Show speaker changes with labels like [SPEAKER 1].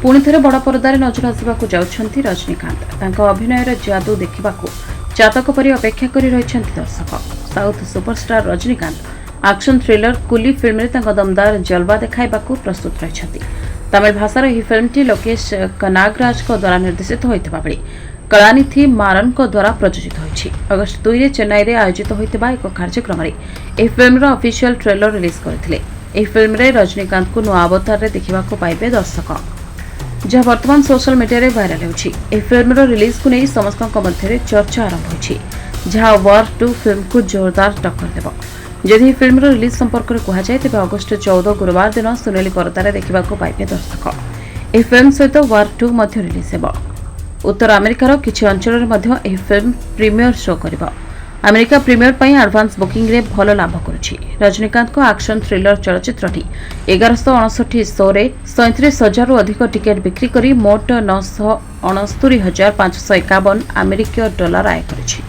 [SPEAKER 1] पुणी थे बड़ परदार नजर आसवाक जाउछंती रजनीकांत। तांको अभिनयर जादू देखिबाकू चातक परि अपेक्षा करि रहिछंती दर्शक। South superstar Rajinikanth action thriller Coolie film रे तांको दमदार जलवा देखाइबाकू प्रस्तुत रहिछंती। तमिल भाषार यह फिल्मटी लोकेश कनागराज द्वारा निर्देशित होइतबा बेले कलानिधि मारन द्वारा प्रयोजित होइछि। अगस्त 2 रे चेन्नई रे आयोजित होइतबा एक कार्यक्रम रे एही फिल्मर ऑफिशियल ट्रेलर रिलीज करथिले। एही फिल्म रे रजनीकांत को नुआ अवतार रे देखिबाकू पाइबे दर्शक, जहाँ वर्तमान सोशल मीडिया रे वायरल होछि। एही फिल्मर रिलीज को नहीं समस्तक मध्य चर्चा आरंभ होछि, जहाँ वार 2 फिल्म को जोरदार टक्कर देब। जदि फिल्मर रिलीज संपर्क में कहुए तेज अगस्ट 14 गुरुवार दिन सुनेली परदार देखा पाइबे दर्शक। यह फिल्म सहित वार 2 रिलीज हो। उत्तर अमेरिकार किछि अंचल में फिल्म प्रीमियर शो कर। अमेरिका प्रीमियर पर एडवांस बुकिंग रे भल लाभ करुछि। रजनीकांत को एक्शन थ्रिलर चलचित्रटी 1159 शो रे 37,000 रु अधिक टिकेट बिक्री करी मोट 969,551 अमेरिकीय डॉलर आय करिछि।